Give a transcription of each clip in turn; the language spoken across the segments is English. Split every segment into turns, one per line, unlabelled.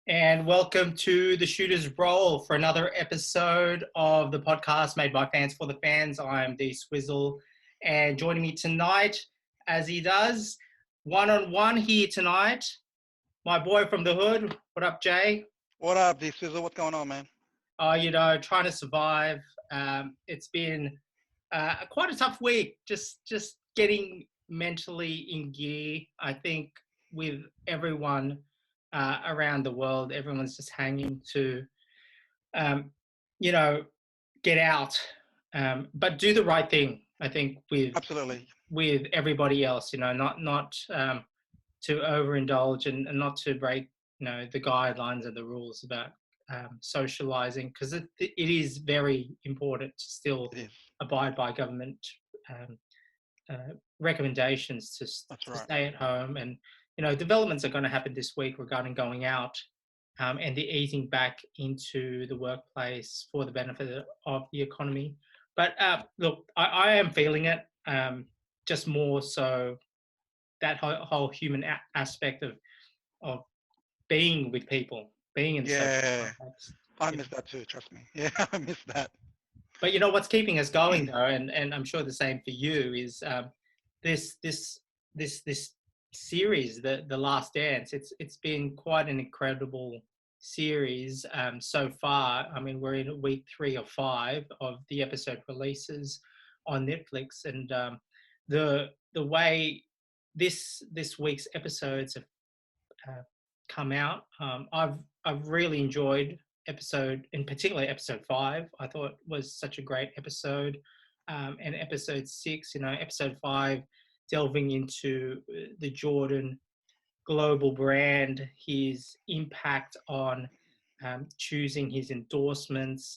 And welcome to the Shooter's Roll for another episode of the podcast made by fans for the fans. I'm D-Swizzle, and joining me tonight, as he does, one-on-one here tonight, my boy from the hood. What up, Jay?
What up, D-Swizzle? What's going on, man?
Trying to survive. It's been quite a tough week, just getting mentally in gear. I think with everyone around the world, everyone's just hanging to, um, you know, get out, but do the right thing. I think
Absolutely.
with everybody else, not to overindulge and not to break, the guidelines and the rules about socializing, because it is very important to still
It is.
abide by government um, recommendations
That's
to
right.
stay at home. And developments are going to happen this week regarding going out and the easing back into the workplace for the benefit of the economy. But look, I am feeling it, just more so that whole human aspect of being with people, being in social
Yeah.
context.
I miss that too, trust me. Yeah, I miss that.
But what's keeping us going though, and I'm sure the same for you, is this this this series, the Last Dance. It's been quite an incredible series so far. I mean, we're in week 3 or 5 of the episode releases on Netflix, and the way this week's episodes have uh, come out, I've really enjoyed episode, in particular episode 5. I thought was such a great episode, and episode 6. Episode 5 delving into the Jordan global brand, his impact on choosing his endorsements,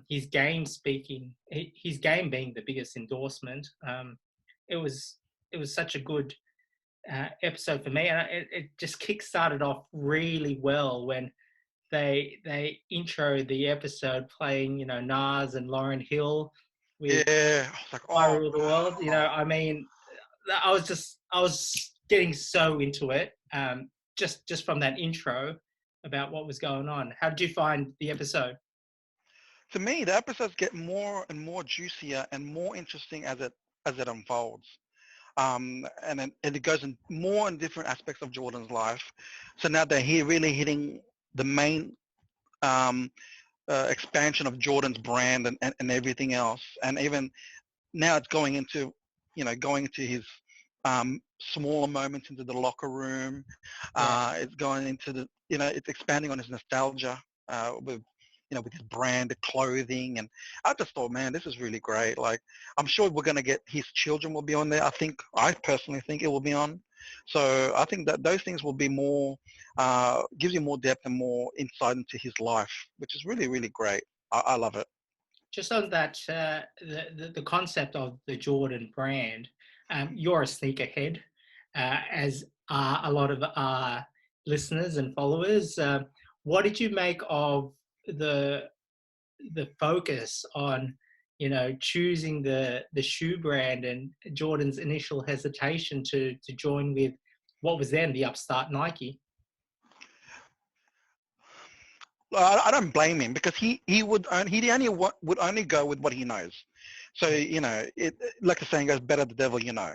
his game speaking, his game being the biggest endorsement. It was such a good episode for me, and it just kick-started off really well when they intro the episode playing Nas and Lauryn Hill with
Yeah. I was like,
I
oh,
Rule the World. I mean, I was getting so into it, just from that intro about what was going on. How did you find the episode?
to me, the episodes get more and more juicier and more interesting as it unfolds. And it goes in more in different aspects of Jordan's life. So now they're here really hitting the main um, expansion of Jordan's brand and everything else. And even now it's going into his smaller moments into the locker room.
Yeah.
It's going into it's expanding on his nostalgia with his brand, the clothing. And I just thought, man, this is really great. Like, I'm sure we're going to get his children will be on there. I personally think it will be on. So I think that those things will be more, gives you more depth and more insight into his life, which is really, really great. I love it.
Just on that, the concept of the Jordan brand, you're a sneakerhead, as are a lot of our listeners and followers. What did you make of the focus on choosing the shoe brand, and Jordan's initial hesitation to join with what was then the upstart Nike?
I don't blame him because he only would only go with what he knows. So like the saying goes, better the devil you know.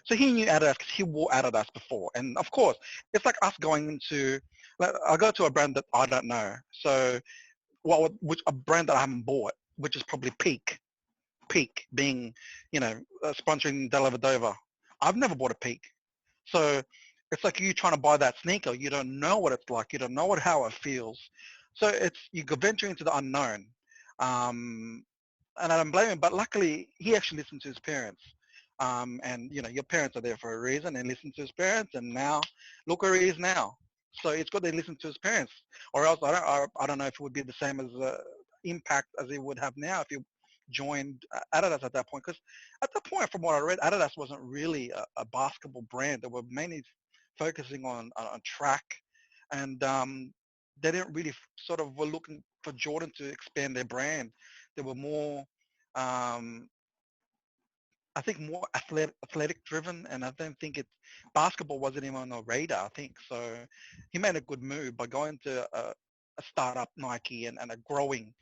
So he knew Adidas because he wore Adidas before, and of course it's like us going into. Like, I go to a brand that I don't know, so which a brand that I haven't bought, which is probably Peak being sponsoring Delavadova. I've never bought a Peak, so it's like you trying to buy that sneaker. You don't know what it's like. You don't know how it feels. So you go venturing into the unknown. Um, and I don't blame him, but luckily he actually listened to his parents. And your parents are there for a reason, and listen to his parents, and now look where he is now. So it's good they listen to his parents, or else I don't know if it would be the same as impact as he would have now if he joined Adidas at that point. Because at that point, from what I read, Adidas wasn't really a basketball brand. They were mainly focusing on track, and they didn't really sort of were looking for Jordan to expand their brand. They were more, um, I think more athletic driven, and I don't think basketball wasn't even on the radar. I think so. He made a good move by going to a startup Nike and a growing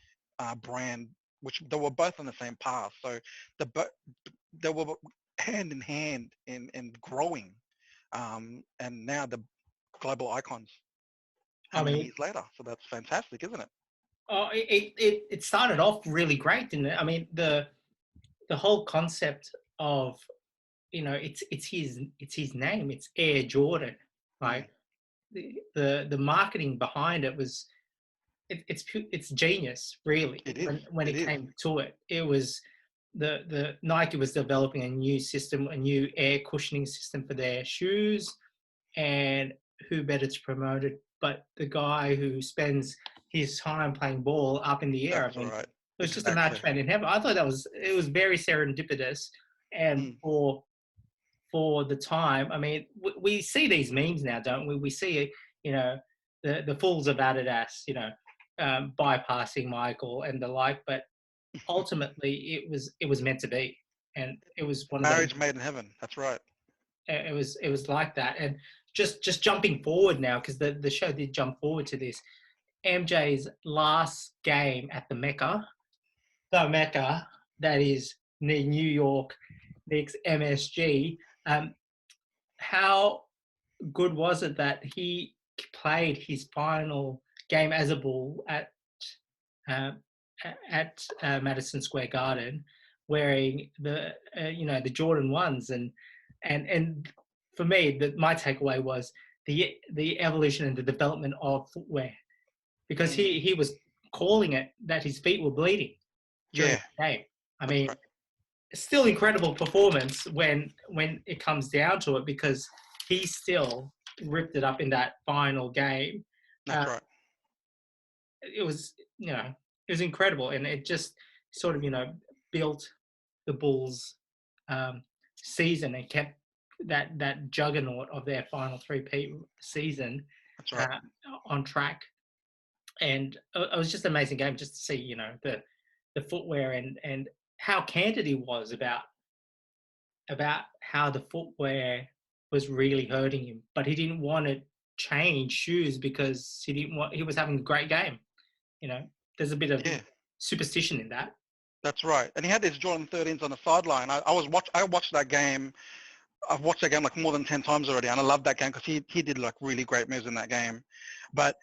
brand, which they were both on the same path. So they were hand in hand in growing, and now the global icons. How
I
many
mean,
years later? So that's fantastic, isn't it?
it started off really great, didn't it? I mean, the whole concept of, it's his name, it's Air Jordan,
Mm,
right? The marketing behind it was, it's genius, really.
it is.
When
It
it
is.
came to it, it was the Nike was developing a new system, a new air cushioning system for their shoes, and who better to promote it but the guy who spends his time playing ball up in the air? I
That's
mean,
right.
it was just a
Exactly.
match made in heaven. I thought it was very serendipitous, and
Mm,
for the time. I mean, we see these memes now, don't we? We see, you know, the fools of Adidas, bypassing Michael and the like. But ultimately, it was meant to be, and it was one of those.
marriage made in heaven. That's right.
It was like that, and just jumping forward now, because the show did jump forward to this. MJ's last game at the Mecca, that is the New York Knicks MSG. Um, how good was it that he played his final game as a Bull uh, at Madison Square Garden, wearing the Jordan ones, and for me, my takeaway was the evolution and the development of footwear, because
Mm,
he was calling it that his feet were bleeding during
yeah,
the game. I
that's
mean,
right.
still incredible performance when it comes down to it, because he still ripped it up in that final game.
That's
Uh,
right.
it was it was incredible, and it just sort of built the Bulls' um, season, and kept that juggernaut of their final three-peat season
That's right.
uh, on track. And it was just an amazing game, just to see the footwear, and how candid he was about how the footwear was really hurting him, but he didn't want to change shoes because he was having a great game. There's a bit of
Yeah,
superstition in that.
that's right. And he had his Jordan 13s on the sideline. I watched that game. I've watched that game like more than 10 times already, and I love that game because he did like really great moves in that game. But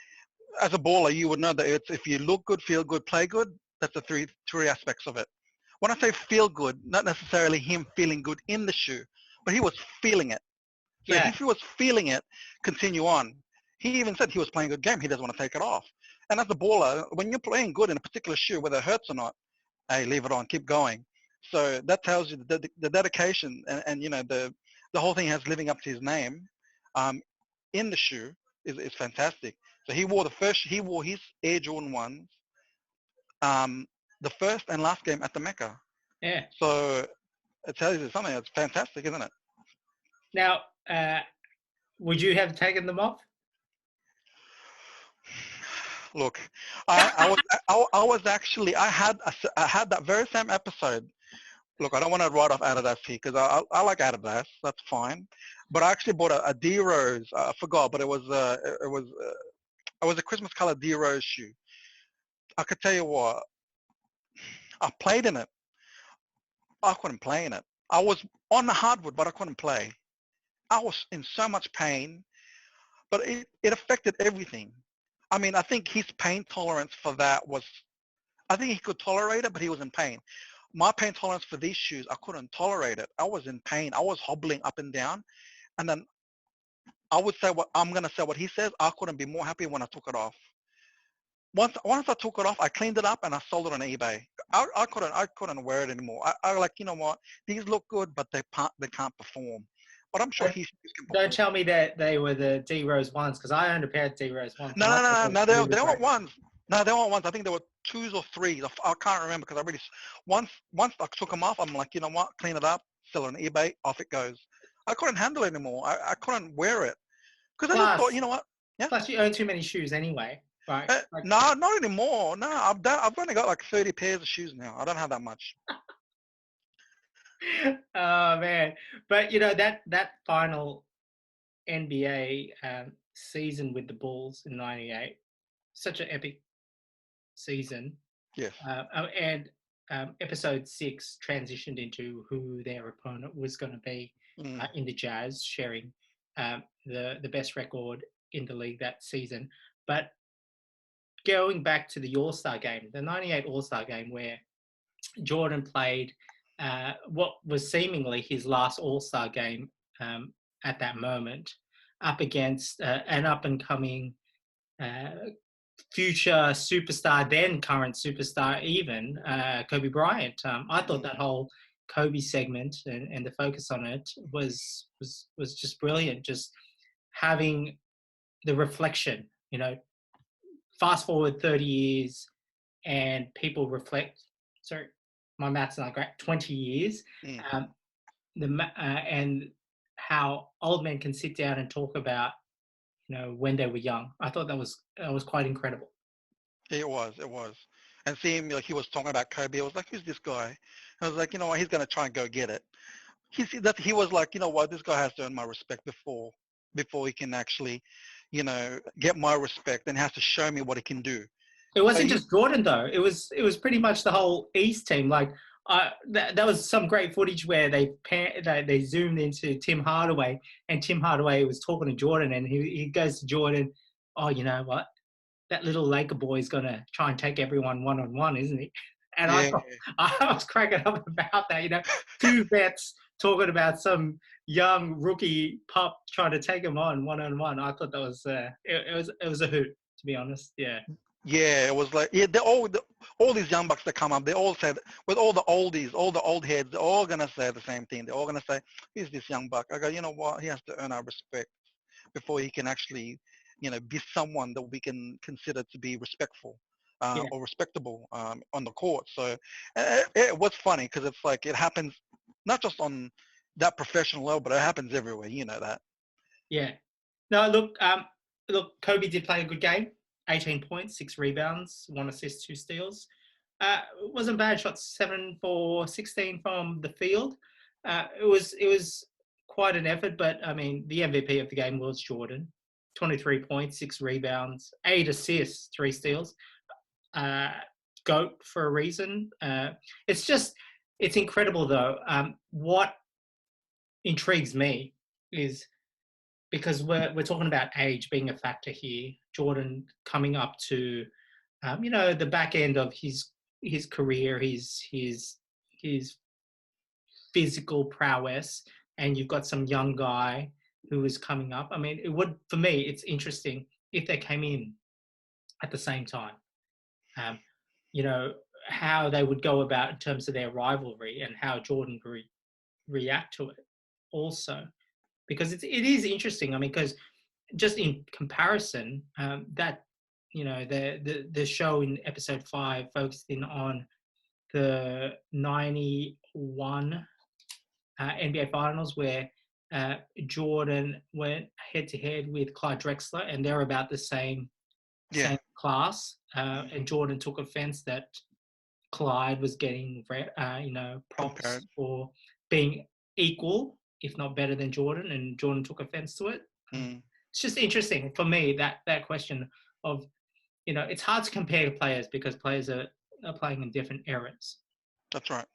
as a baller, you would know that it's if you look good, feel good, play good. That's the three aspects of it. When I say feel good, not necessarily him feeling good in the shoe, but he was feeling it. So
Yeah,
if he was feeling it, continue on. He even said he was playing a good game. He doesn't want to take it off. And as a baller, when you're playing good in a particular shoe, whether it hurts or not, hey, leave it on, keep going. So that tells you the dedication, and the whole thing has living up to his name um, in the shoe is fantastic. So he wore his Air Jordan ones um, the first and last game at the Mecca.
yeah.
So it tells you something that's fantastic, isn't it?
Now, would you have taken them off?
Look, I was actually I had that very same episode. Look, I don't want to write off Adidas here because I like Adidas. That's fine. But I actually bought a D Rose. I forgot, but it was a Christmas colored D Rose shoe. I could tell you what, I played in it. I couldn't play in it. I was on the hardwood, but I couldn't play. I was in so much pain, but it affected everything. I mean, I think his pain tolerance for that was, I think he could tolerate it, but he was in pain. My pain tolerance for these shoes, I couldn't tolerate it. I was in pain. I was hobbling up and down. And then I'm going to say what he says. I couldn't be more happy when I took it off. Once I took it off, I cleaned it up and I sold it on eBay. I couldn't wear it anymore. I like, you know what? These look good, but they can't perform. But I'm sure
Don't,
he can
don't
perform.
tell me that they were the D Rose ones, because I owned a pair of D Rose ones,
No,
and I
no,
thought
no,
they
no.
were really
They
great.
weren't ones. No, they weren't ones. I think there were twos or threes. I can't remember because I really. Once I took them off, I'm like, you know what? Clean it up, sell it on eBay. Off it goes. I couldn't handle it anymore. I couldn't wear it because I just thought,
Plus,
you know what? Yeah.
plus you own too many shoes anyway, right? Like,
No, not anymore. No, I've only got like 30 pairs of shoes now. I don't have that much.
Oh man, but you know that final NBA season with the Bulls in '98, such an epic season.
Yes.
And episode 6 transitioned into who their opponent was going to be
Mm,
in the Jazz, sharing the best record in the league that season. But going back to the All Star game, the '98 All Star game, where Jordan played what was seemingly his last All Star game at that moment, up against an up and coming uh, future superstar, then current superstar, even Kobe Bryant. I thought
mm.
that whole Kobe segment and the focus on it was just brilliant. Just having the reflection, you know, fast forward 30 years and people reflect. Sorry, my math's not great. 20 years,
Mm.
um, and how old men can sit down and talk about, you know, when they were young. I thought that was quite incredible.
It was, it was. And seeing like he was talking about Kobe, I was like, who's this guy? I was like, you know what, he's gonna try and go get it. He was like, you know what, this guy has to earn my respect before he can actually, get my respect and has to show me what he can do.
It
So
wasn't
he,
just Jordan though. It was pretty much the whole East team. Like that was some great footage where they zoomed into Tim Hardaway, and Tim Hardaway was talking to Jordan, and he goes to Jordan, oh, you know what? That little Laker boy is gonna try and take everyone one on one, isn't he? And I
yeah,
thought I was cracking up about that. You know, two vets talking about some young rookie pup trying to take him on one. I thought that was it was a hoot, to be honest. Yeah.
yeah, it was like, yeah, all these young bucks that come up, they all said, with all the oldies, all the old heads, they're all gonna say the same thing. They're all gonna say, who's this young buck? I go, you know what? He has to earn our respect before he can actually, be someone that we can consider to be respectful
Yeah.
or respectable on the court. So it was funny because it's like it happens not just on that professional level, but it happens everywhere. You know that.
Yeah. No, look, Kobe did play a good game. 18 points, 6 rebounds, 1 assist, 2 steals. It wasn't bad shots, 7 for 16 from the field. It was quite an effort, but I mean, the MVP of the game was Jordan. 23 points, 6 rebounds, 8 assists, 3 steals. Uh, GOAT for a reason. It's incredible though. What intrigues me is because we're talking about age being a factor here. Jordan coming up to, the back end of his career, his physical prowess, and you've got some young guy who is coming up. I mean, it would for me, it's interesting if they came in at the same time. Um, you know how they would go about in terms of their rivalry and how Jordan would react to it. Also, because it is interesting. I mean, because just in comparison, that the show in episode 5 focused in on the '91 NBA Finals where Jordan went head to head with Clyde Drexler, and they're about the same
Yeah.
class.
Mhm.
And Jordan took offense that Clyde was getting props
Compared.
for being equal, if not better than Jordan, and Jordan took offense to it.
Mm,
It's just interesting for me that question of, it's hard to compare players because players are playing in different eras.
that's right.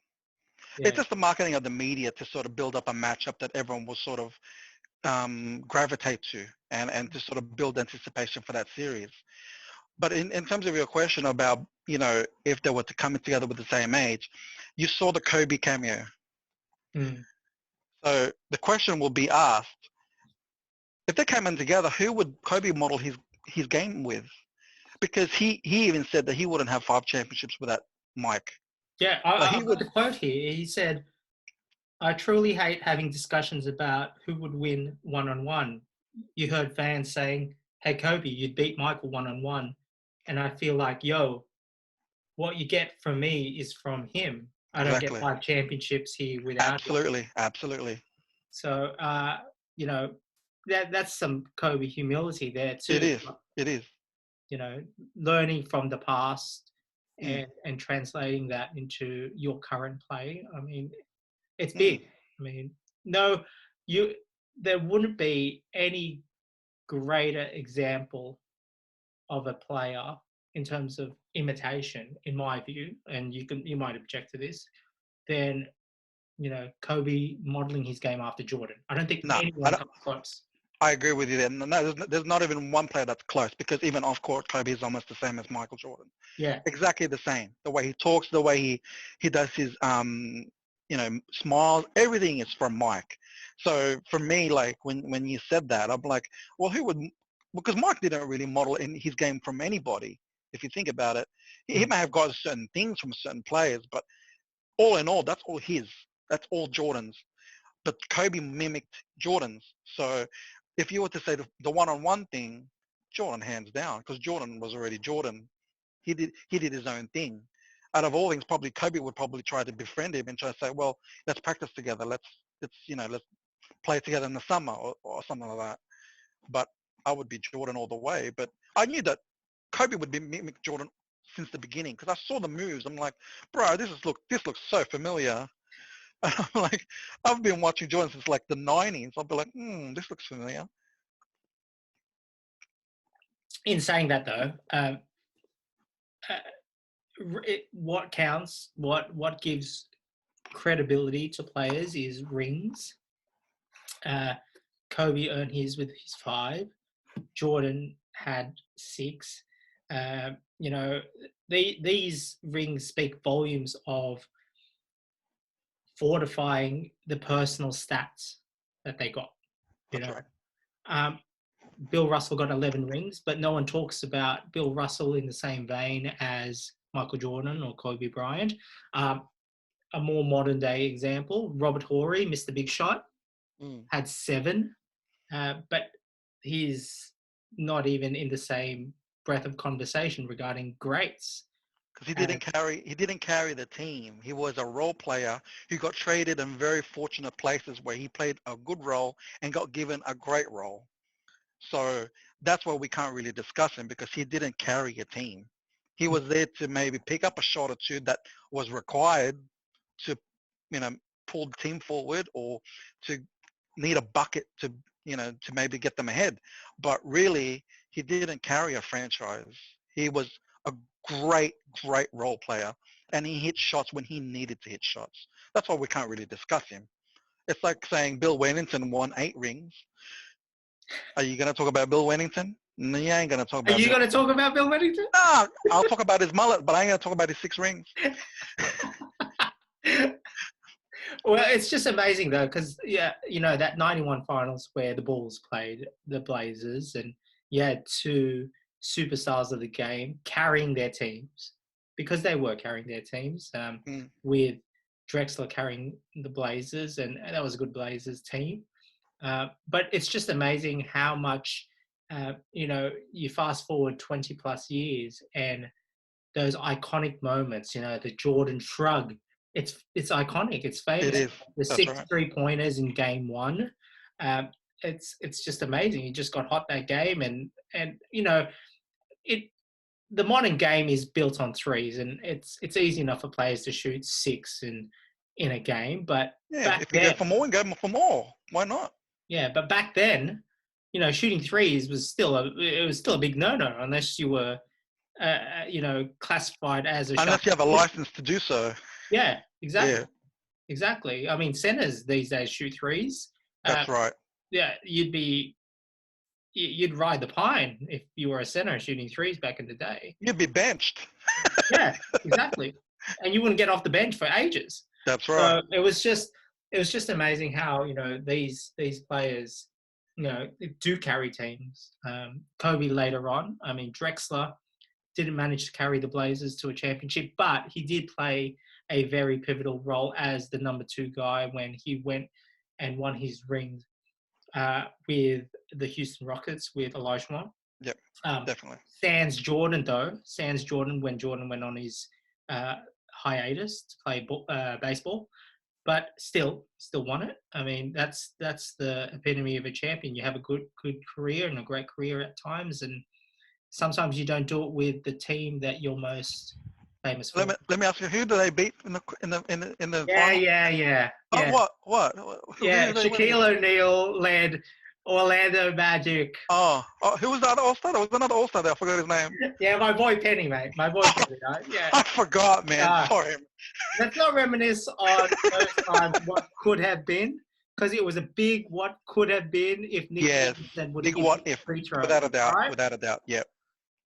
It's
Yeah,
just the marketing of the media to sort of build up a matchup that everyone will sort of gravitate to and to sort of build anticipation for that series. But in terms of your question about, if they were to come together with the same age, you saw the Kobe cameo.
mm.
So the question will be asked, if they came in together, who would Kobe model his game with? Because he even said that he wouldn't have 5 championships without Mike.
Yeah.
Like
I've
he
got
would,
the quote here. He said, "I truly hate having discussions about who would win one on one. You heard fans saying, 'Hey Kobe, you'd beat Michael one on one,' and I feel like, yo, what you get from me is from him. I don't get
exactly.
5 championships here without him."
Absolutely. Absolutely.
So, you know, that's some Kobe humility there
It
too.
is. It is.
You know, learning from the past
Mm.
and translating that into your current play. I mean, It's
Mm.
big. I mean, no, there wouldn't be any greater example of a player in terms of imitation, in my view, and you might object to this, than Kobe modeling his game after Jordan. I don't think
No,
anyone comes close.
I agree with you there. No, there's not even one player that's close, because even off court, Kobe is almost the same as Michael Jordan.
Yeah,
Exactly the same. The way he talks, the way he does his smiles, everything is from Mike. So for me, like when you said that, I'm like, well, who would? Because Mike didn't really model in his game from anybody. If you think about it, he may have got certain things from certain players, but all in all, that's all his. That's all Jordan's. But Kobe mimicked Jordan's. So if you were to say the one-on-one thing, Jordan hands down, because Jordan was already Jordan. He did his own thing. Out of all things, probably Kobe would probably try to befriend him and try to say, well, let's practice together. Let's play together in the summer, or something like that. But I would be Jordan all the way. But I knew that Kobe would be mimic Jordan since the beginning, because I saw the moves. I'm like, bro, this looks so familiar. I'm like, I've been watching Jordan since like the 90s. I'll be like, this looks familiar.
in saying that though, what counts, what gives credibility to players is rings. Kobe earned his with his 5. Jordan had 6. These rings speak volumes of fortifying the personal stats that they got.
That's right.
Bill Russell got 11 rings, but no one talks about Bill Russell in the same vein as Michael Jordan or Kobe Bryant. A more modern day example, Robert Horry, Mr. Big Shot, had 7, but he's not even in the same breath of conversation regarding greats.
Because he didn't carry the team. He was a role player who got traded in very fortunate places where he played a good role and got given a great role. So that's why we can't really discuss him, because he didn't carry a team. He was there to maybe pick up a shot or two that was required to, pull the team forward, or to need a bucket to, to maybe get them ahead. But really, he didn't carry a franchise. He was a great role player, and he hit shots when he needed to hit shots. That's why we can't really discuss him. It's like saying Bill Wennington won 8 rings. Are you going to talk about Bill Wennington? No, you ain't going to talk about
Are you going to talk about Bill Wennington?
No, I'll talk about his mullet, but I ain't going to talk about his 6 rings.
Well, it's just amazing though, because that 91 finals where the Bulls played the Blazers, and you had 2 superstars of the game carrying their teams, because they were carrying their teams, with Drexler carrying the Blazers, and that was a good Blazers team. But it's just amazing how much, you fast forward 20 plus years, and those iconic moments, the Jordan shrug, it's iconic. It's famous.
It is.
The
That's
6
right.
3-pointers in game 1. It's just amazing. He just got hot that game, and the modern game is built on threes, and it's easy enough for players to shoot 6 in a game. But
yeah, if you go for more, go for more. Why not?
Yeah, but back then, shooting threes was still a big no-no unless you were, classified as a shot.
Unless you have a license to do so.
Yeah, exactly.
Yeah.
Exactly. I mean, centers these days shoot threes.
That's right.
Yeah, you'd ride the pine if you were a center shooting threes back in the day.
You'd be benched.
Yeah, exactly. And you wouldn't get off the bench for ages.
That's right.
So it was just amazing how, these players, do carry teams. Kobe later on, I mean, Drexler didn't manage to carry the Blazers to a championship, but he did play a very pivotal role as the number 2 guy when he went and won his ring with the Houston Rockets with Olajuwon.
Yep, definitely.
Sans Jordan when Jordan went on his hiatus to play baseball, but still won it. I mean, that's the epitome of a champion. You have a good career and a great career at times, and sometimes you don't do it with the team that you're most famous
Let
for.
me let me ask you, who do they beat in the
Yeah,
final?
yeah, yeah,
Oh,
yeah,
who
yeah.
did they win against?
Shaquille O'Neal led Orlando Magic.
Who was that All-Star? There was another All-Star there. I forgot his name.
Yeah, my boy Penny, mate. My boy Penny, right? Yeah.
I forgot, man. Sorry.
Let's not reminisce on those times what could have been, because it was a big what could have been if Nick
Yes.
Robinson would have
Big
hit
what
the
if.
free throws.
Without a
All
doubt.
right,
Without a doubt. Yep.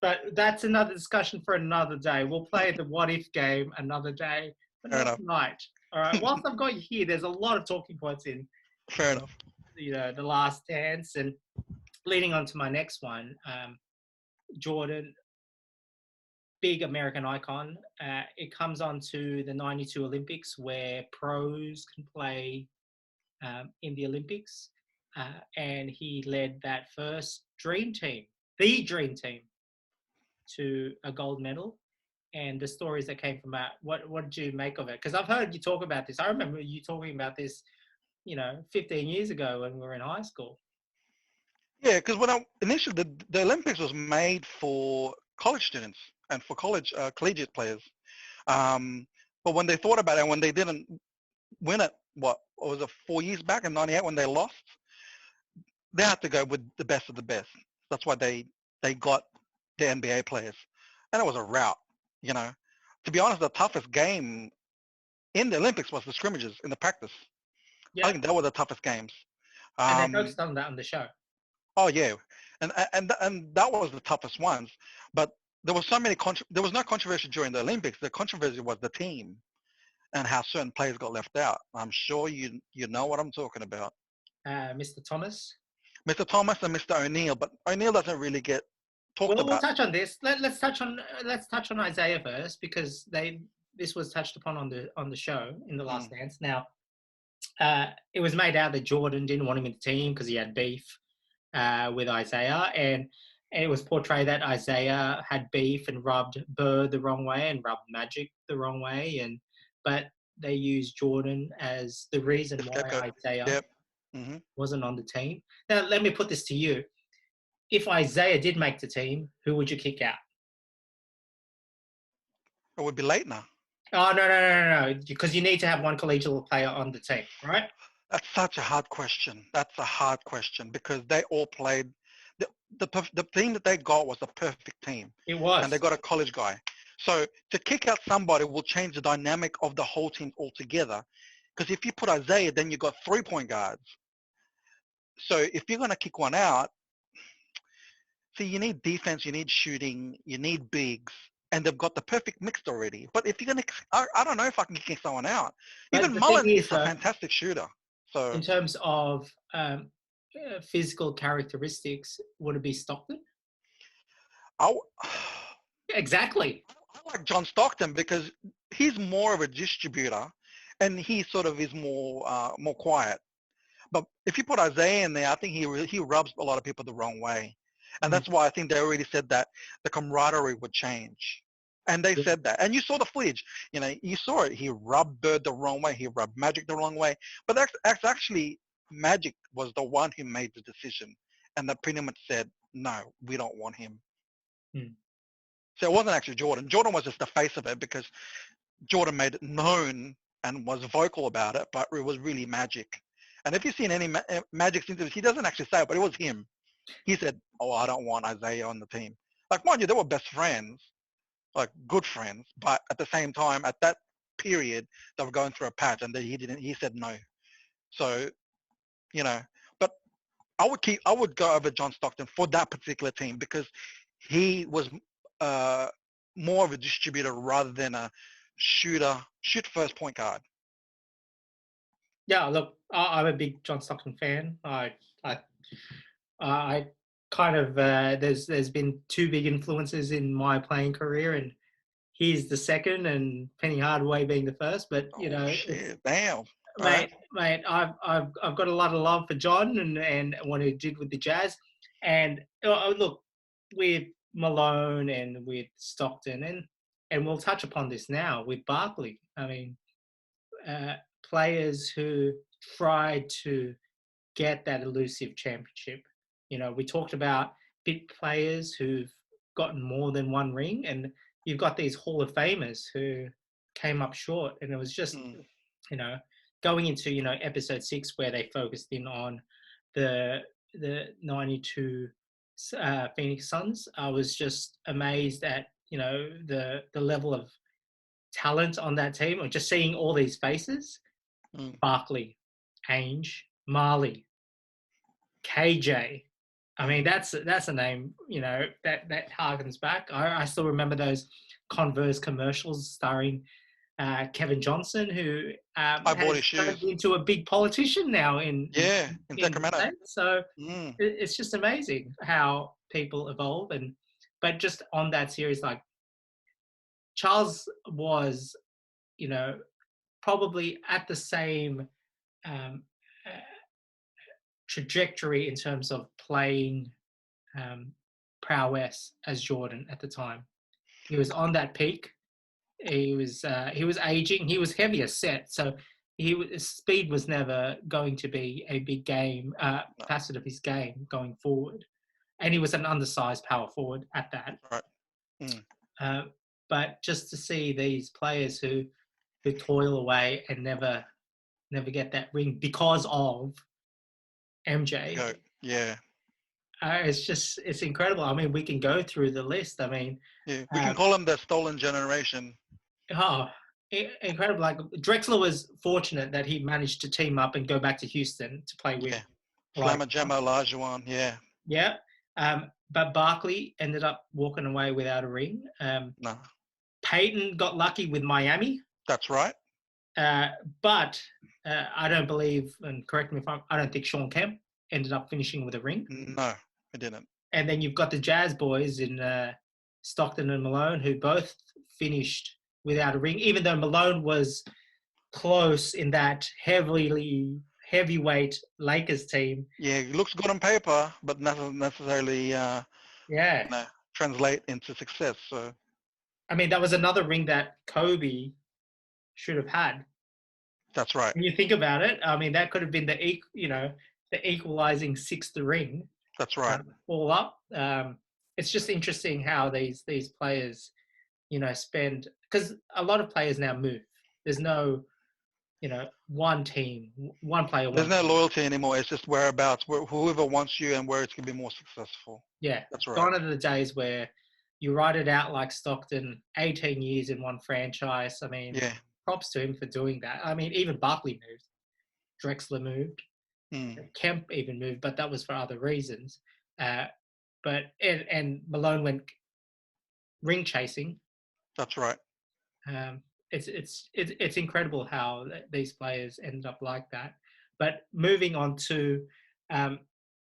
but that's another discussion for another day. We'll play the what if game another day, but
Fair
not
enough.
tonight. All right. Whilst I've got you here, there's a lot of talking points in
Fair enough.
the Last Dance, and leading on to my next one, Jordan, big American icon. It comes on to the '92 Olympics where pros can play in the Olympics, and he led that first dream team, the dream team, to a gold medal. And the stories that came from that, what did you make of it? Because I've heard you talk about this. I remember you talking about this, 15 years ago when we were in high school.
Yeah, because initially the Olympics was made for college students and for collegiate players. Um, but when they thought about it, when they didn't win it, what was it, 4 years back in '98 when they lost, they had to go with the best of the best. That's why they got the NBA players, and it was a rout. You know, to be honest, the toughest game in the Olympics was the scrimmages in the practice. I
Yeah,
think that were the toughest games.
and they
Um,
focused on that on the show.
oh yeah, and that was the toughest ones. But there was there was no controversy during the Olympics. The controversy was the team and how certain players got left out. I'm sure you know what I'm talking about.
Mr. Thomas.
Mr. Thomas and Mr. O'Neill, but O'Neill doesn't really get talked
We'll
about.
touch on this. Let's touch on Isaiah first, because this was touched upon on the show in the Last
Mm.
Dance. Now, it was made out that Jordan didn't want him in the team because he had beef with Isaiah, and it was portrayed that Isaiah had beef and rubbed Bird the wrong way and rubbed Magic the wrong way, but they used Jordan as the reason
The
why
scapegoat.
Isaiah
Yep. Hmm.
wasn't on the team. Now, let me put this to you: if Isaiah did make the team, who would you kick out?
It would be late now.
Oh, no, because you need to have one collegiate player on the team, right?
That's such a hard question. That's a hard question because they all played. The, the team that they got was the perfect team,
It
and they
was.
got a college guy. So to kick out somebody will change the dynamic of the whole team altogether. Because if you put Isaiah, then you got 3-point guards. So if you're going to kick one out, see, you need defense, you need shooting, you need bigs, and they've got the perfect mix already. But if you're going to, I don't know if I can kick someone out.
But
Even
the thing
Mullen
is,
is a
though,
fantastic shooter. So
in terms of physical characteristics, would it be Stockton?
I,
Exactly.
I like John Stockton because he's more of a distributor, and he sort of is more quiet. But if you put Isaiah in there, I think he rubs a lot of people the wrong way, and
Mm.
that's why I think they already said that the camaraderie would change, and they
Yeah.
said that, and you saw the footage. You know, you saw it. He rubbed Bird the wrong way. He rubbed Magic the wrong way. But that's actually Magic was the one who made the decision, and that pretty much said, no, we don't want him.
Mm.
So it wasn't actually Jordan. Jordan was just the face of it because Jordan made it known and was vocal about it, but it was really Magic. And if you've seen any Magic's interviews, he doesn't actually say it, but it was him. He said, "Oh, I don't want Isaiah on the team." Like, mind you, they were best friends, like good friends, but at the same time, at that period, they were going through a patch, and he didn't. He said no. So, you know, but I would go over John Stockton for that particular team because he was uh, more of a distributor rather than a shoot first point guard.
Yeah, look, I'm a big John Stockton fan. I kind of there's been two big influences in my playing career, and he's the second, and Penny Hardaway being the first. But
Oh
it's
shit! Damn. All right.
mate, I've got a lot of love for John and what he did with the Jazz, and look, with Malone and with Stockton, and we'll touch upon this now with Barkley. I mean, uh, players who tried to get that elusive championship. We talked about big players who've gotten more than one ring, and you've got these Hall of Famers who came up short, and it was just, you know, going into, you know, episode 6 where they focused in on the 92 Phoenix Suns. I was just amazed at, you know, the level of talent on that team, or just seeing all these faces. Barkley, Ainge, Marley, KJ. I mean, that's a name, you know, that harkens back. I still remember those Converse commercials starring Kevin Johnson, who
I bought
has
his shoes.
turned into a big politician now in
Sacramento.
the States. So it's just amazing how people evolve. But just on that series, like, Charles was, you know, probably at the same trajectory in terms of playing prowess as Jordan at the time. He was on that peak. He was aging. He was heavier set, so his speed was never going to be a big facet of his game going forward. And he was an undersized power forward at that.
Right.
But just to see these players who toil away and never get that ring because of MJ.
Yeah.
It's incredible. I mean, we can go through the list. I mean,
we can call them the stolen generation.
Oh, incredible. Like, Drexler was fortunate that he managed to team up and go back to Houston to play with.
Slammer Jammer Olajuwon,
Yeah. But Barkley ended up walking away without a ring.
No.
Peyton got lucky with Miami.
That's right.
But I don't believe, and correct me if I don't think Sean Kemp ended up finishing with a ring.
No, he didn't.
And then you've got the Jazz boys in Stockton and Malone, who both finished without a ring, even though Malone was close in that heavyweight Lakers team.
Yeah, it looks good on paper, but not necessarily translate into success. So,
I mean, that was another ring that Kobe should have had.
That's right.
When you think about it, I mean, that could have been the equalizing sixth ring.
That's right.
All up. It's just interesting how these players, you know, spend, because a lot of players now move. There's no, you know, one team, one player.
There's no loyalty anymore. It's just whereabouts, whoever wants you and where it's going to be more successful.
Yeah.
That's right.
Gone are the days where you write it out like Stockton, 18 years in one franchise. I mean, props to him for doing that. I mean, even Barkley moved. Drexler moved. Kemp even moved, but that was for other reasons. But Malone went ring chasing.
That's right.
It's incredible how these players ended up like that. But moving on to,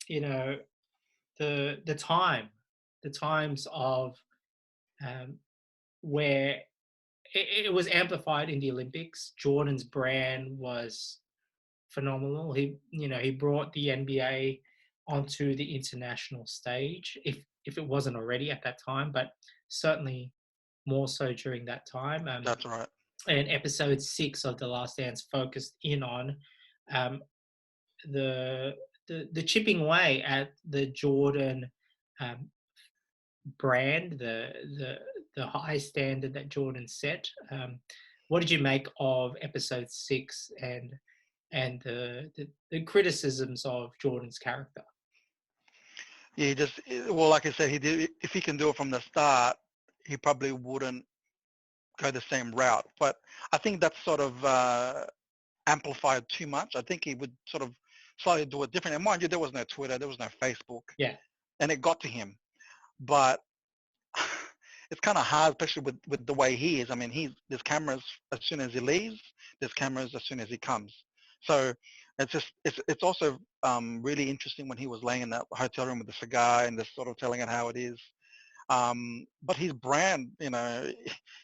you know, the times of where it was amplified in the Olympics. Jordan's brand was phenomenal. He brought the NBA onto the international stage, if it wasn't already at that time, but certainly more so during that time.
That's right.
And episode 6 of The Last Dance focused in on the chipping away at the Jordan brand, the high standard that Jordan set. What did you make of episode 6 and the criticisms of Jordan's character?
Yeah, like I said, he did. If he can do it from the start, he probably wouldn't go the same route. But I think that's sort of amplified too much. I think he would sort of slightly do it different. And mind you, there was no Twitter, there was no Facebook.
Yeah.
And it got to him. But it's kind of hard, especially with the way he is. I mean, there's cameras as soon as he leaves, there's cameras as soon as he comes. So it's also really interesting when he was laying in that hotel room with the cigar and just sort of telling it how it is. But his brand, you know,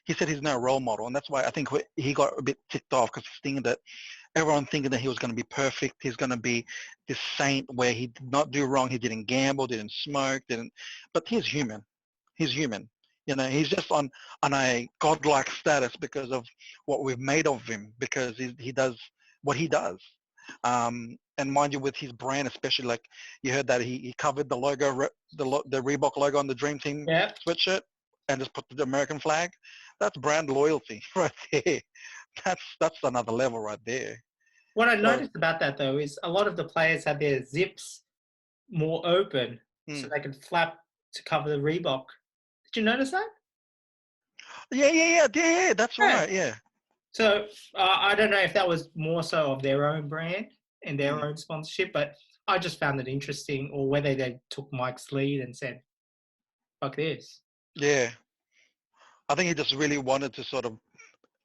he said he's no role model, and that's why I think he got a bit ticked off, because he's thinking that everyone thinking that he was going to be perfect. He's going to be this saint where he did not do wrong. He didn't gamble, didn't smoke, but he's human. He's human. You know, he's just on a godlike status because of what we've made of him, because he does what he does. And mind you, with his brand, especially, like you heard that he covered the logo, the Reebok logo on the Dream Team sweatshirt. and just put the American flag, that's brand loyalty right there. That's another level right there.
What I
So,
noticed about that though is a lot of the players had their zips more open so
mm.
they could flap to cover the Reebok. Did you notice that?
Yeah, that's
Yeah.
right, yeah.
So I don't know if that was more so of their own brand and their
Mm.
own sponsorship, but I just found it interesting, or whether they took Mike's lead and said, fuck this.
Yeah. I think he just really wanted to sort of,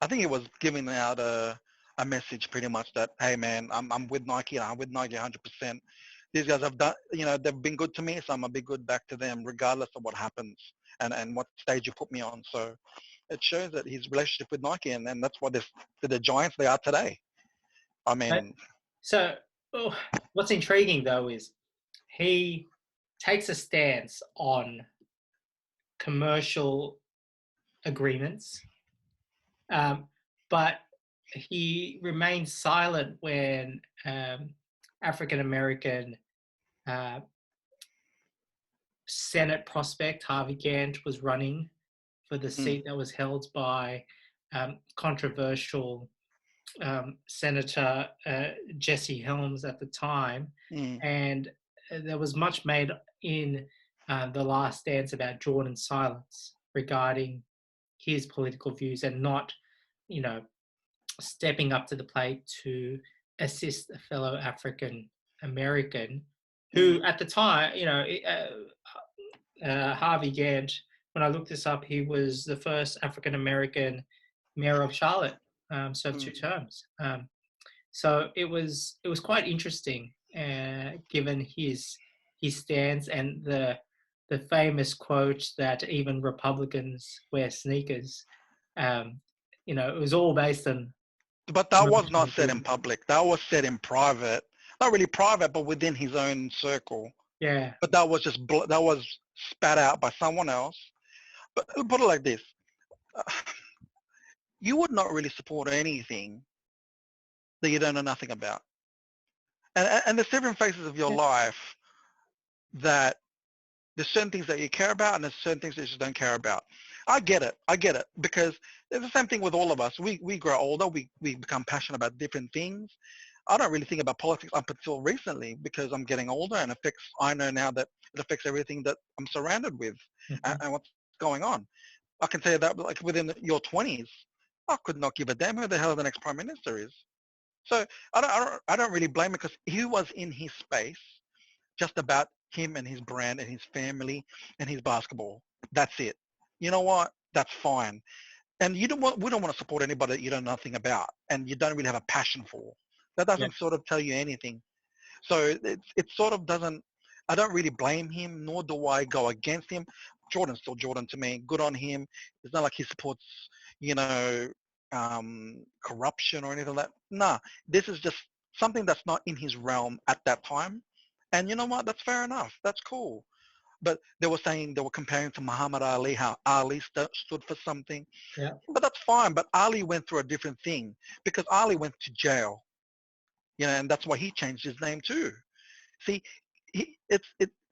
I think he was giving out a message pretty much that, hey man, I'm with Nike, I'm with Nike 100%. These guys have done, they've been good to me, so I'm gonna be good back to them regardless of what happens and what stage you put me on. So it shows that his relationship with Nike, and that's what the giants they are today. I
Right?
mean,
So what's intriguing though is he takes a stance on commercial agreements, but he remains silent when African American uh, Senate prospect Harvey Gantt was running for the seat that was held by controversial Senator Jesse Helms at the time, and there was much made in The Last Dance about Jordan's silence regarding his political views and not, stepping up to the plate to assist a fellow African American who, at the time, Harvey Gantt. When I looked this up, he was the first African American mayor of Charlotte, served 2 terms. So it was quite interesting, given his stance and the famous quote that even Republicans wear sneakers. It was all based on
but that was
commercial
not said in
agreement.
public. That was said in private. Not really private, but within his own circle.
Yeah,
But that was that was spat out by someone else. But put it like this: you would not really support anything that you don't know nothing about. And there's different phases of your
yeah,
life that there's certain things that you care about and there's certain things that you just don't care about. I get it, because it's the same thing with all of us. We grow older, we become passionate about different things. I don't really think about politics up until recently because I'm getting older and I know now that it affects everything that I'm surrounded with and what's going on. I can tell you that like within your 20s, I could not give a damn who the hell the next prime minister is. So I don't really blame him because he was in his space just about him and his brand and his family and his basketball. That's it. You know what? That's fine. And we don't want to support anybody that you know nothing about and you don't really have a passion for. That
yeah,
doesn't sort of tell you anything. So it sort of doesn't, I don't really blame him, nor do I go against him. Jordan's still Jordan to me. Good on him. It's not like he supports, you know, corruption or anything like that. Nah, this is just something that's not in his realm at that time. And you know what? That's fair enough. That's cool. But they were comparing to Muhammad Ali, how Ali stood for something.
yeah,
But that's fine. But Ali went through a different thing because Ali went to jail, and that's why he changed his name too. See, it's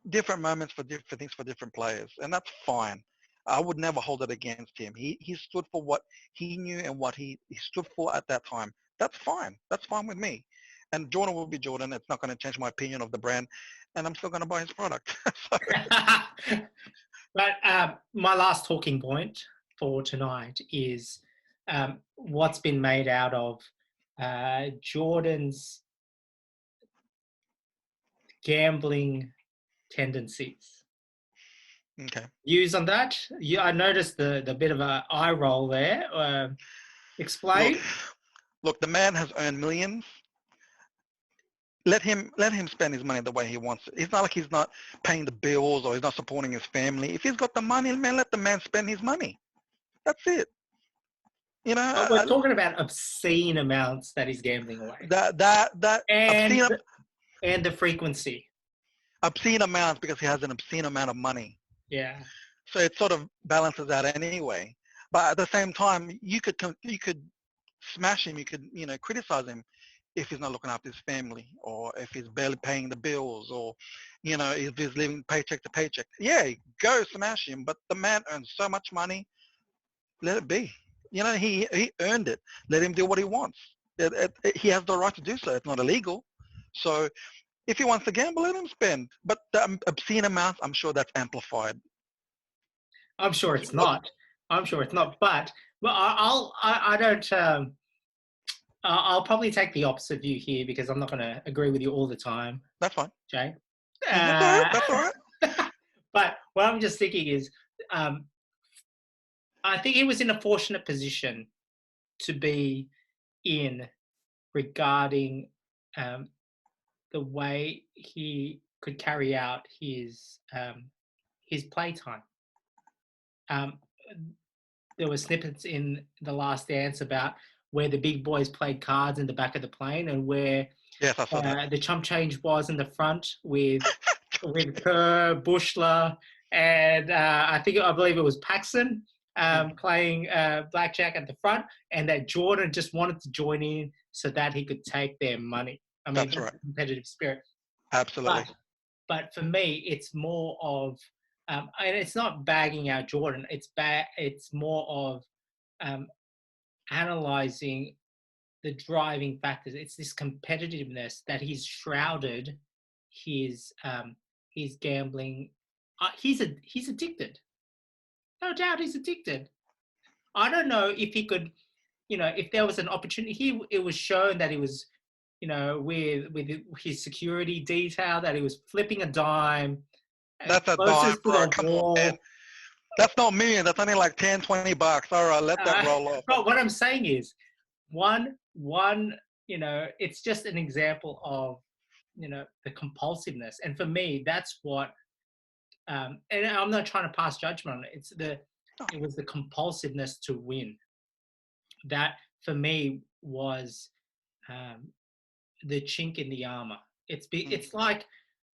different moments for different things for different players, and that's fine. I would never hold it against him. He stood for what he knew and what he stood for at that time. That's fine. That's fine with me. And Jordan will be Jordan. It's not going to change my opinion of the brand, and I'm still going to buy his product. So,
But my last talking point for tonight is what's been made out of Jordan's gambling tendencies.
okay.
Views on that? Yeah, I noticed the bit of an eye roll there.
Look,
Explain.
the man has earned millions. Let him spend his money the way he wants it. It's not like he's not paying the bills or he's not supporting his family. If he's got the money, man, let the man spend his money. That's it. You
But
know,
we're talking about obscene amounts that he's gambling away,
that
and the frequency.
obscene amounts because he has an obscene amount of money.
Yeah,
So it sort of balances out anyway. But at the same time, you could smash him. You could criticize him. if he's not looking after his family, or if he's barely paying the bills, or, if he's living paycheck to paycheck. Yeah, go smash him. But the man earns so much money. Let it be. He earned it. Let him do what he wants. He has the right to do so. It's not illegal. So if he wants to gamble, let him spend. But the obscene amounts, I'm sure that's amplified.
I'm sure it's not. I'm sure it's not. But I don't. I'll probably take the opposite view here because I'm not going to agree with you all the time,
That's fine.
Jay.
That's all right. That's all right.
But what I'm just thinking is, I think he was in a fortunate position to be in regarding the way he could carry out his playtime. There were snippets in The Last Dance about where the big boys played cards in the back of the plane, and where
Yes, I saw that.
the chump change was in the front with Kerr, Bushler, and I believe it was Paxson playing blackjack at the front, and that Jordan just wanted to join in so that he could take their money. I mean,
that's right.
The competitive spirit.
Absolutely.
But for me, it's more of, and it's not bagging out Jordan. It's more of analyzing the driving factors. It's this competitiveness that he's shrouded his gambling. He's addicted. No doubt, he's addicted. I don't know if he could, if there was an opportunity. It was shown that he was, with his security detail, that he was flipping a dime.
That's a dime, bro. Come on, man. That's not million. That's only like $10, $20. All right, let that roll off.
But what I'm saying is, one, it's just an example of, the compulsiveness. And for me, that's what, and I'm not trying to pass judgment on it. It was the compulsiveness to win. That for me was the chink in the armor. It's like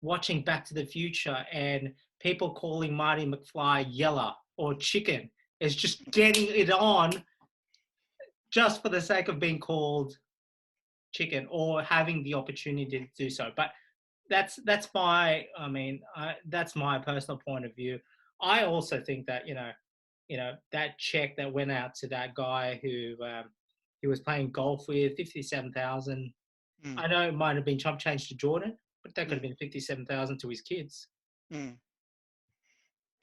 watching Back to the Future and people calling Marty McFly Yeller or Chicken. Is just getting it on just for the sake of being called Chicken or having the opportunity to do so. But that's my personal point of view. I also think that that check that went out to that guy who he was playing golf with, 57,000. I know it might have been chump change to Jordan, but that could have been 57,000 to his kids.
True.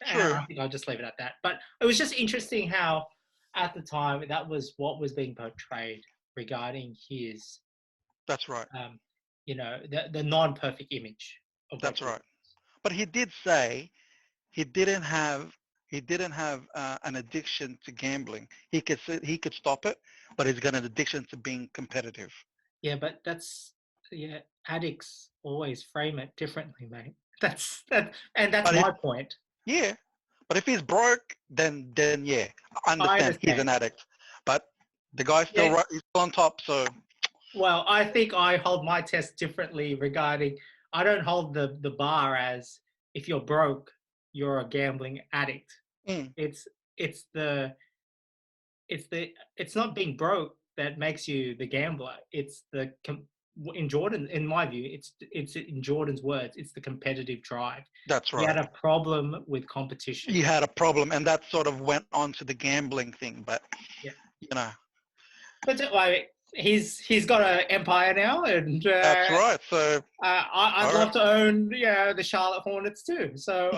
I think I'll just leave it at that. But it was just interesting how, at the time, that was what was being portrayed regarding his.
That's right.
The non-perfect image.
That's right. But he did say he didn't have an addiction to gambling. He could stop it, but he's got an addiction to being competitive.
Yeah, but addicts always frame it differently, mate. That's my point.
Yeah, but if he's broke, then yeah, I understand he's an addict. But the guy's still he's still on top, so.
Well, I think I hold my test differently regarding. I don't hold the bar as if you're broke, you're a gambling addict. It's not being broke that makes you the gambler. It's in Jordan, in my view, it's in Jordan's words, it's the competitive drive.
That's right.
He had a problem with competition.
He had a problem, and that sort of went on to the gambling thing. But
But he's got an empire now, and
that's right. So
I'd love to own the Charlotte Hornets too. So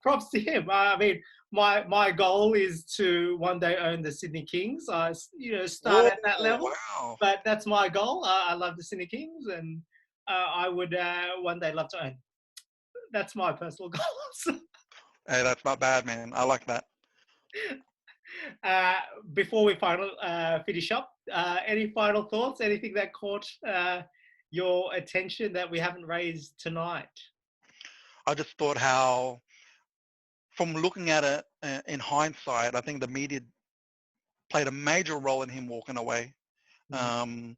props to him. I mean, my goal is to one day own the Sydney Kings. I start at that level, but that's my goal. I love the Sydney Kings, and I would one day love to own. That's my personal goals.
Hey, that's not bad, man. I like that.
Before we finish up, any final thoughts? Anything that caught your attention that we haven't raised tonight?
I just thought how, from looking at it in hindsight, I think the media played a major role in him walking away. And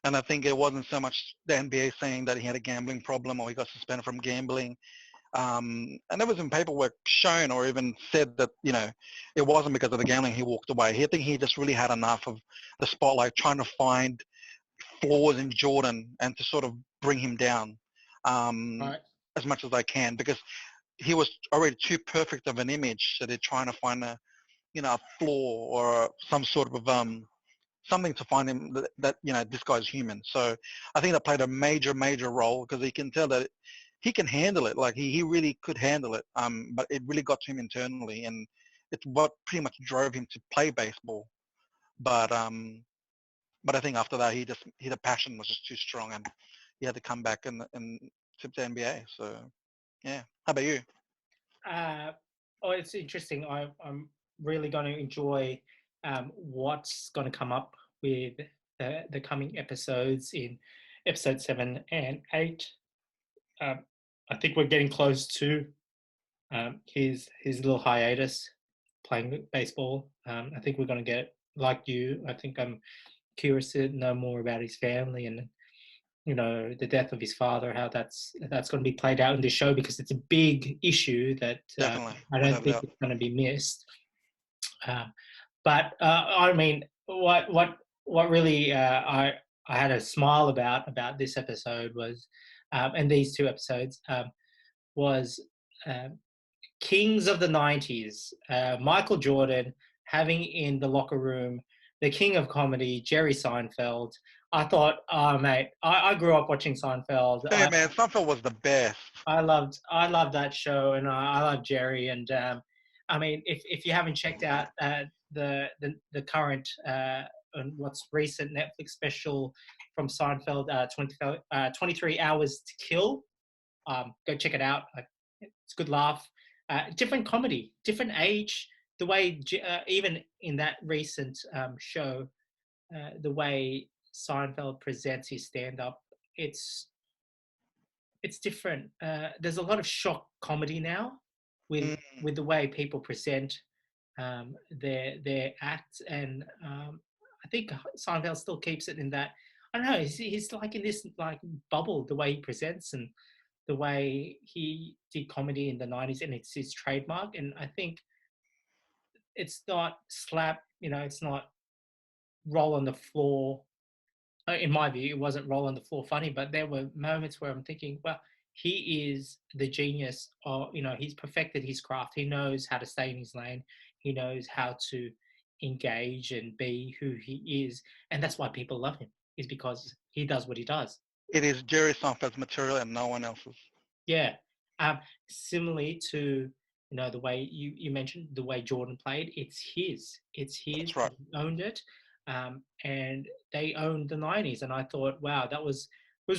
I think it wasn't so much the NBA saying that he had a gambling problem or he got suspended from gambling. And there was some paperwork shown or even said that, it wasn't because of the gambling he walked away. I think he just really had enough of the spotlight, trying to find flaws in Jordan and to sort of bring him down
Right.
as much as they can, because he was already too perfect of an image. So they're trying to find a, a flaw or some sort of something to find him that this guy's human. So I think that played a major role, because he can tell that he can handle it. Like he really could handle it. But it really got to him internally, and it's what pretty much drove him to play baseball. But I think after that, the passion was just too strong, and he had to come back and to the NBA. So yeah, how about you?
Oh, it's interesting. I'm really going to enjoy what's going to come up with the coming episodes in episode 7 and 8. I think we're getting close to his little hiatus playing baseball. I think we're going to get, like you, I think I'm curious to know more about his family and the death of his father, how that's going to be played out in the show, because it's a big issue that
Definitely,
I don't
without a
think
doubt.
it's going to be missed. But I mean, what really I had a smile about this episode was, and these two episodes, was um, Kings of the 90s, Michael Jordan having in the locker room the king of comedy, Jerry Seinfeld. I thought, oh mate, I grew up watching Seinfeld.
Hey man, Seinfeld was the best.
I loved that show, and I love Jerry. And I mean, if you haven't checked out the current and what's recent Netflix special from Seinfeld, 23 Hours to Kill, go check it out. It's a good laugh. Different comedy, different age. The way even in that recent show, the way Seinfeld presents his stand-up, it's different. There's a lot of shock comedy now with
Mm.
with the way people present their acts, and I think Seinfeld still keeps it in that. I don't know. He's like in this like bubble, the way he presents and the way he did comedy in the 90s, and it's his trademark. And I think it's not slap, it's not roll on the floor. In my view, it wasn't roll on the floor funny, but there were moments where I'm thinking, well, he is the genius, or he's perfected his craft. He knows how to stay in his lane. He knows how to engage and be who he is, and that's why people love him. Is because he does what he does.
It is Jerry Seinfeld's material and no one else's.
Yeah. Similarly to the way you mentioned the way Jordan played, it's his. It's his.
That's right.
He owned it, and they owned the 90s. And I thought, wow, that was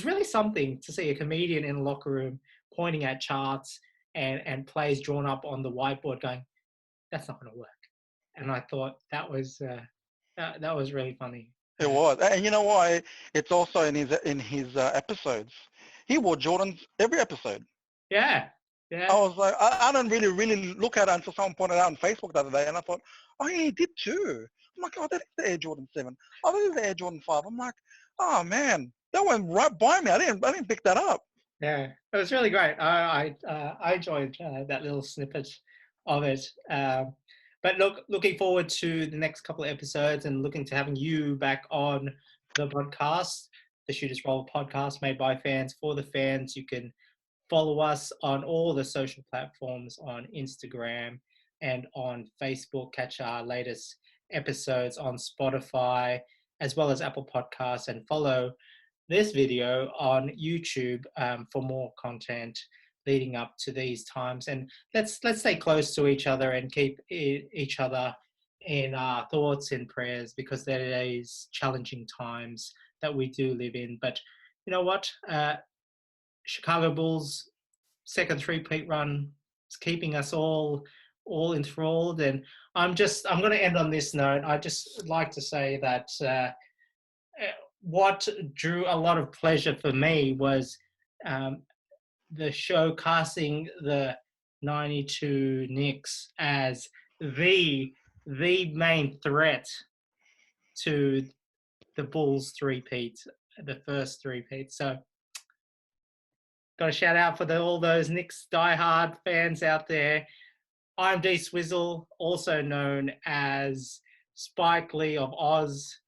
really something to see a comedian in a locker room pointing at charts and plays drawn up on the whiteboard, going, "That's not going to work." And I thought that was really funny.
It was, and you know why? It's also in his episodes. He wore Jordans every episode.
Yeah,
I
yeah.
was like, I don't really look at it until someone pointed out on Facebook the other day, and I thought, oh yeah, he did too. I'm like, oh, that is the Air Jordan 7. Oh, that is the Air Jordan 5. I'm like, oh man, that went right by me. I didn't pick that up.
Yeah, it was really great. I enjoyed that little snippet of it. But looking forward to the next couple of episodes and looking to having you back on the podcast, the Shooters Roll podcast made by fans for the fans. You can follow us on all the social platforms, on Instagram and on Facebook. Catch our latest episodes on Spotify as well as Apple Podcasts, and follow this video on YouTube for more content leading up to these times. And let's stay close to each other and keep each other in our thoughts and prayers, because there is challenging times that we do live in. But you know what? Chicago Bulls second three-peat run is keeping us all enthralled. And I'm going to end on this note. I just like to say that what drew a lot of pleasure for me was the show casting the 92 Knicks as the main threat to the Bulls three-peat, the first three-peat. So got a shout out for all those Knicks diehard fans out there. I'm D-Swizzle, also known as Spike Lee of Oz.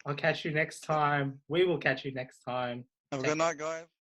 I'll catch you next time. We will catch you next time.
Have a
Take
good night, guys.